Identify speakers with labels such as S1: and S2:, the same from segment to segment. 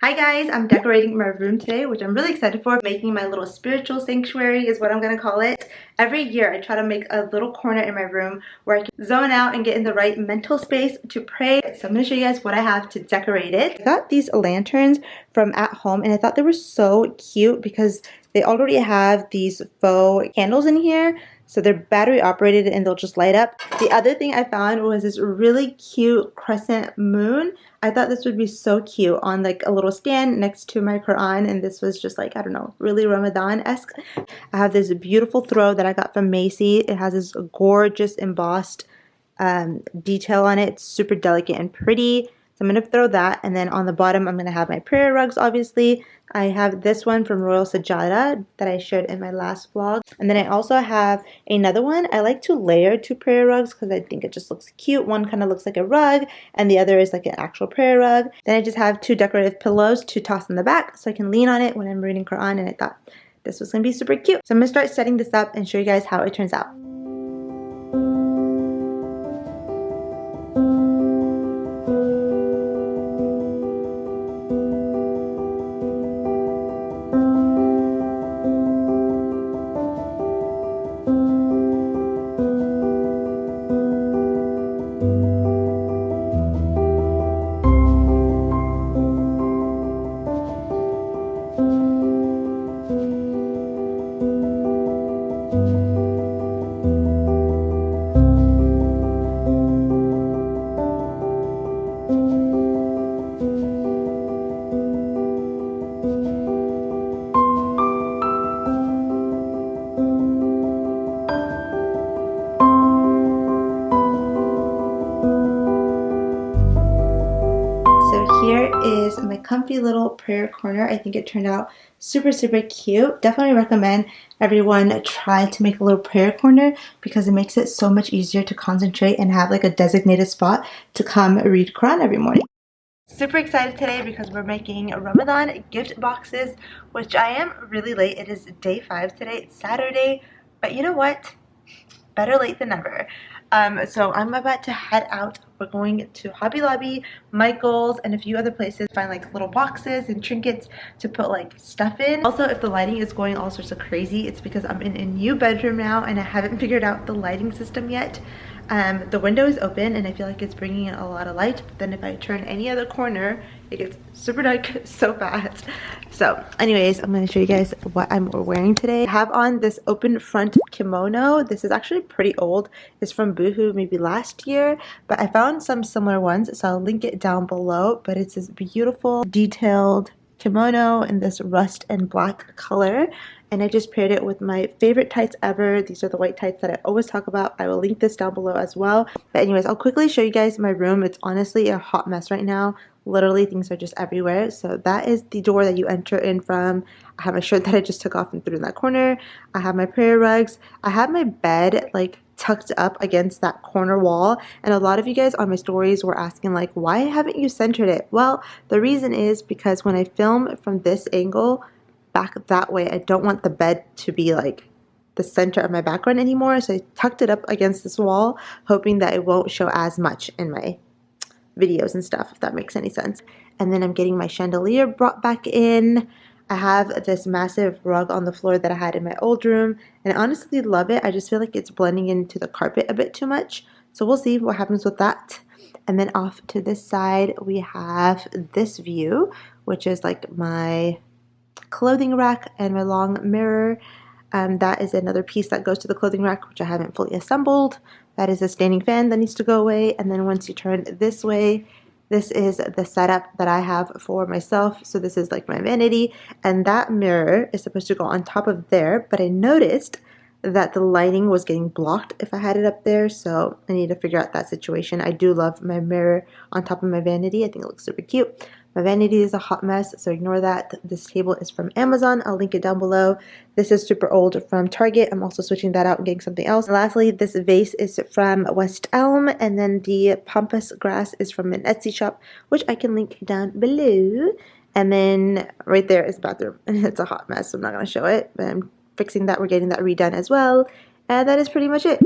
S1: Hi guys, I'm decorating my room today, which I'm really excited for. Making my little spiritual sanctuary is what I'm gonna call it. Every year I try to make a little corner in my room where I can zone out and get in the right mental space to pray. So I'm gonna show you guys what I have to decorate it. I got these lanterns from at home and I thought they were so cute because they already have these faux candles in here. So they're battery operated and they'll just light up. The other thing I found was this really cute crescent moon. I thought this would be so cute on like a little stand next to my Quran, and this was just like, I don't know, really Ramadan-esque. I have this beautiful throw that I got from Macy. It has this gorgeous embossed detail on it. It's super delicate and pretty. So I'm going to throw that, and then on the bottom I'm going to have my prayer rugs, obviously. I have this one from SimplyJaserah that I shared in my last vlog. And then I also have another one. I like to layer two prayer rugs because I think it just looks cute. One kind of looks like a rug and the other is like an actual prayer rug. Then I just have two decorative pillows to toss in the back so I can lean on it when I'm reading Quran, and I thought this was going to be super cute. So I'm going to start setting this up and show you guys how it turns out. Here is my comfy little prayer corner. I think it turned out super cute. Definitely recommend everyone try to make a little prayer corner because it makes it so much easier to concentrate and have like a designated spot to come read Quran every morning. Super excited today because we're making Ramadan gift boxes, which I am really late. It is day 5 today. It's Saturday, but you know what? Better late than never. So I'm about to head out. We're going to Hobby Lobby, Michael's, and a few other places. Find like little boxes and trinkets to put like stuff in. Also, if the lighting is going all sorts of crazy, it's because I'm in a new bedroom now and I haven't figured out the lighting system yet. The window is open and I feel like it's bringing in a lot of light, but then if I turn any other corner, it gets super dark so fast. So anyways, I'm going to show you guys what I'm wearing today. I have on this open front kimono. This is actually pretty old. It's from Boohoo maybe last year, but I found some similar ones, so I'll link it down below. But it's this beautiful detailed kimono in this rust and black color, and I just paired it with my favorite tights ever. These are the white tights that I always talk about. I will link this down below as well. But anyways, I'll quickly show you guys my room. It's honestly a hot mess right now. Literally things are just everywhere. So that is the door that you enter in from. I have my shirt that I just took off and threw in that corner. I have my prayer rugs. I have my bed like tucked up against that corner wall, and a lot of you guys on my stories were asking like, why haven't you centered it? Well, the reason is because when I film from this angle back that way, I don't want the bed to be like the center of my background anymore, so I tucked it up against this wall, hoping that it won't show as much in my videos and stuff, if that makes any sense. And then I'm getting my chandelier brought back in. I have this massive rug on the floor that I had in my old room, and I honestly love it. I just feel like it's blending into the carpet a bit too much, so we'll see what happens with that. And then off to this side we have this view, which is like my clothing rack and my long mirror. That is another piece that goes to the clothing rack, which I haven't fully assembled. That is a standing fan that needs to go away. And then once you turn this way, this is the setup that I have for myself. So this is like my vanity, and that mirror is supposed to go on top of there, but I noticed that the lighting was getting blocked if I had it up there, so I need to figure out that situation. I do love my mirror on top of my vanity. I think it looks super cute. My vanity is a hot mess, so ignore that. This table is from Amazon. I'll link it down below. This is super old from Target. I'm also switching that out and getting something else. And lastly, this vase is from West Elm, and then the pampas grass is from an Etsy shop, which I can link down below. And then right there is the bathroom. It's a hot mess, so I'm not going to show it, but I'm fixing that. We're getting that redone as well. And that is pretty much it.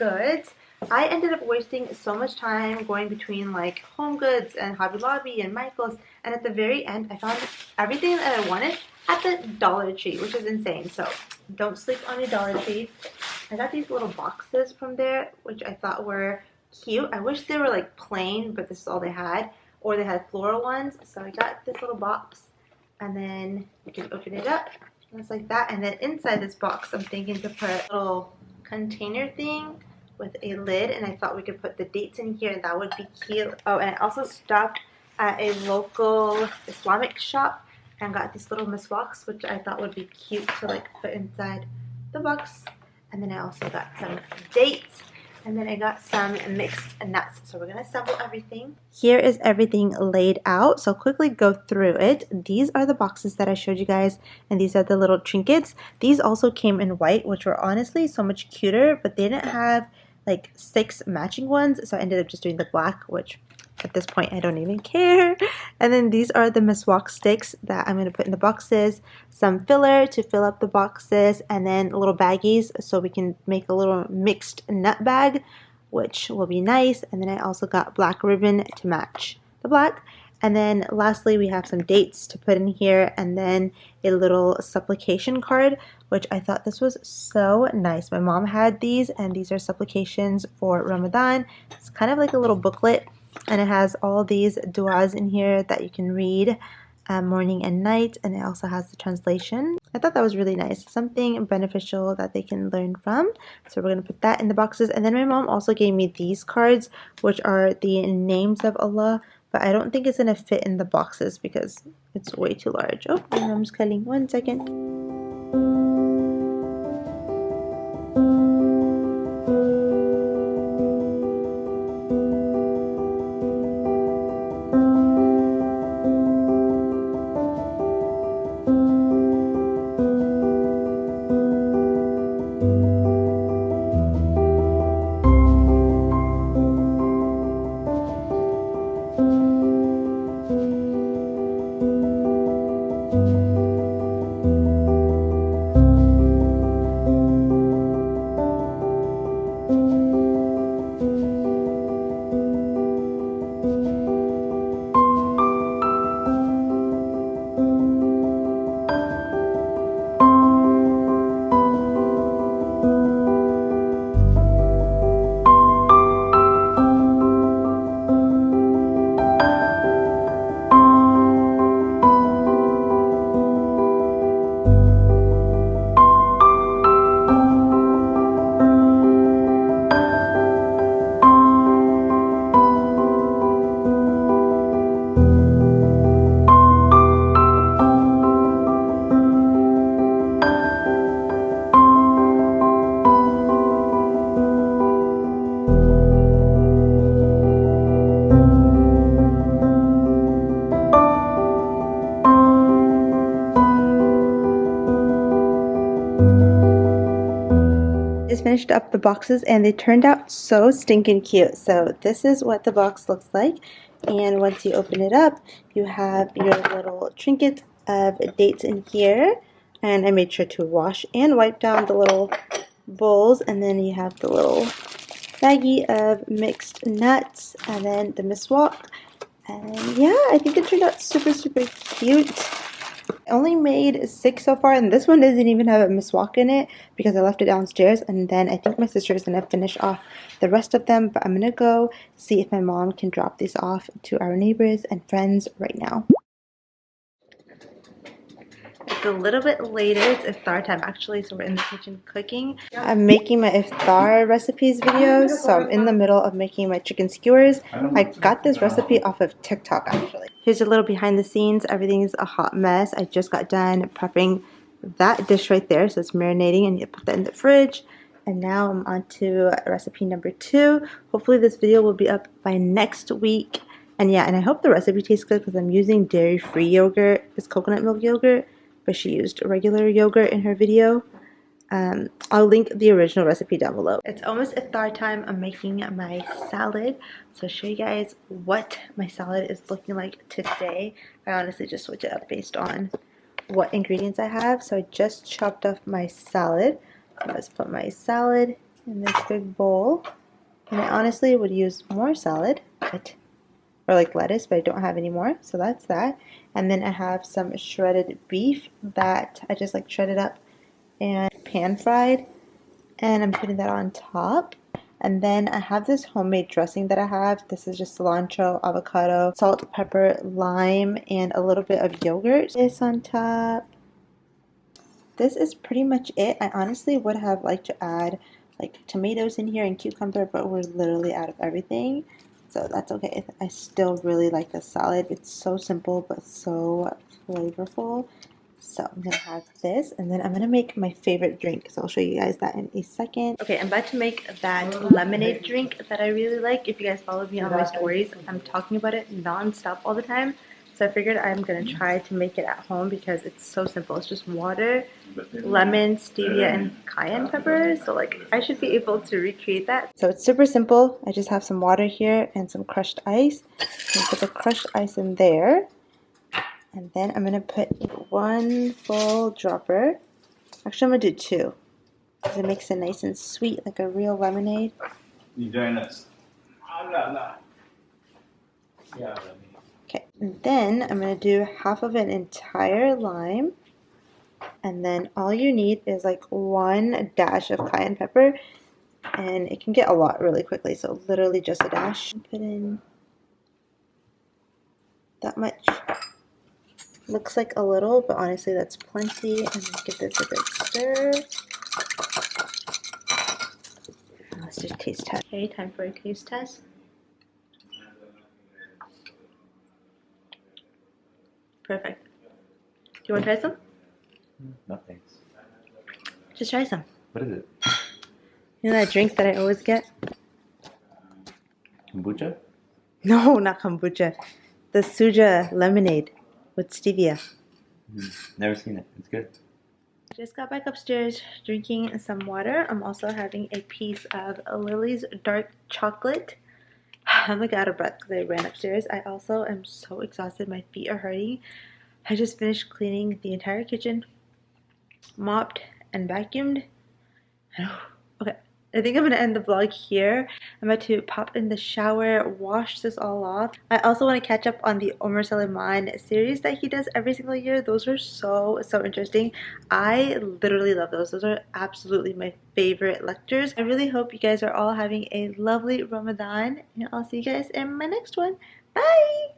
S1: goods. I ended up wasting so much time going between like Home Goods and Hobby Lobby and Michael's, and at the very end I found everything that I wanted at the Dollar Tree, which is insane. So don't sleep on your Dollar Tree. I got these little boxes from there, which I thought were cute. I wish they were like plain, but this is all they had, or they had floral ones. So I got this little box, and then you can open it up just like that. And then inside this box I'm thinking to put a little container thing with a lid, and I thought we could put the dates in here and that would be cute. Oh, and I also stopped at a local Islamic shop and got these little miswaks, which I thought would be cute to like put inside the box. And then I also got some dates, and then I got some mixed nuts. So we're gonna assemble everything. Here is everything laid out, so quickly go through it. These are the boxes that I showed you guys, and these are the little trinkets. These also came in white, which were honestly so much cuter, but they didn't have like 6 matching ones, so I ended up just doing the black, which at this point I don't even care. And then these are the miswak sticks that I'm going to put in the boxes, some filler to fill up the boxes, and then little baggies so we can make a little mixed nut bag, which will be nice. And then I also got black ribbon to match the black. And then lastly, we have some dates to put in here, and then a little supplication card, which I thought this was so nice. My mom had these, and these are supplications for Ramadan. It's kind of like a little booklet, and it has all these du'as in here that you can read morning and night, and it also has the translation. I thought that was really nice, something beneficial that they can learn from. So we're going to put that in the boxes. And then my mom also gave me these cards, which are the names of Allah, but I don't think it's going to fit in the boxes because it's way too large. Oh, my mom's calling. 1 second. Just finished up the boxes and they turned out so stinking cute. So this is what the box looks like, and once you open it up you have your little trinket of dates in here, and I made sure to wash and wipe down the little bowls, and then you have the little baggie of mixed nuts, and then the miswak. And yeah, I think it turned out super cute. I only made 6 so far, and this one doesn't even have a miswak in it because I left it downstairs, and then I think my sister is going to finish off the rest of them, but I'm going to go see if my mom can drop these off to our neighbors and friends right now. It's a little bit later. It's iftar time actually, so we're in the kitchen cooking. I'm making my iftar recipes video, so I'm in the middle of making my chicken skewers. I got this recipe off of TikTok actually. Here's a little behind the scenes. Everything's a hot mess. I just got done prepping that dish right there, so it's marinating, and you put that in the fridge. And now I'm on to recipe number 2. Hopefully this video will be up by next week. And yeah, and I hope the recipe tastes good because I'm using dairy-free yogurt. It's coconut milk yogurt, but she used regular yogurt in her video. I'll link the original recipe down below. It's almost iftar time. I'm making my salad. So I'll show you guys what my salad is looking like today. I honestly just switch it up based on what ingredients I have. So I just chopped up my salad. Let's put my salad in this big bowl. And I honestly would use more salad, or like lettuce, but I don't have any more, so that's that. And then I have some shredded beef that I just like shredded up and pan fried, and I'm putting that on top. And then I have this homemade dressing that I have. This is just cilantro, avocado, salt, pepper, lime, and a little bit of yogurt. This on top. This is pretty much it. I honestly would have liked to add like tomatoes in here and cucumber, but we're literally out of everything. So that's okay. I still really like this salad. It's so simple but so flavorful. So I'm going to have this, and then I'm going to make my favorite drink. So I'll show you guys that in a second. Okay, I'm about to make that lemonade drink that I really like. If you guys follow me on my stories, I'm talking about it non-stop all the time. So I figured I'm going to try to make it at home because it's so simple. It's just water, lemon, stevia, and cayenne pepper. So like I should be able to recreate that. So it's super simple. I just have some water here and some crushed ice. And put the crushed ice in there. And then I'm going to put one full dropper. Actually, I'm going to do two, because it makes it nice and sweet, like a real lemonade. Okay, and then I'm going to do half of an entire lime. And then all you need is like one dash of cayenne pepper. And it can get a lot really quickly, so literally just a dash. Put in that much. Looks like a little, but honestly that's plenty. And then give this a good stir. Let's do a taste test. Okay, time for a taste test. Perfect. Do you want to try some?
S2: No thanks.
S1: Just try some.
S2: What is it?
S1: You know that drink that I always get?
S2: Kombucha?
S1: No, not kombucha. The suja lemonade with stevia.
S2: Never seen it. It's good.
S1: I just got back upstairs drinking some water. I'm also having a piece of Lily's dark chocolate. I'm like out of breath because I ran upstairs. I also am so exhausted. My feet are hurting. I just finished cleaning the entire kitchen, mopped and vacuumed. Okay, I think I'm going to end the vlog here. I'm about to pop in the shower, wash this all off. I also want to catch up on the Omar Suleiman series that he does every single year. Those are so interesting. I literally love those. Those are absolutely my favorite lectures. I really hope you guys are all having a lovely Ramadan, and I'll see you guys in my next one. Bye!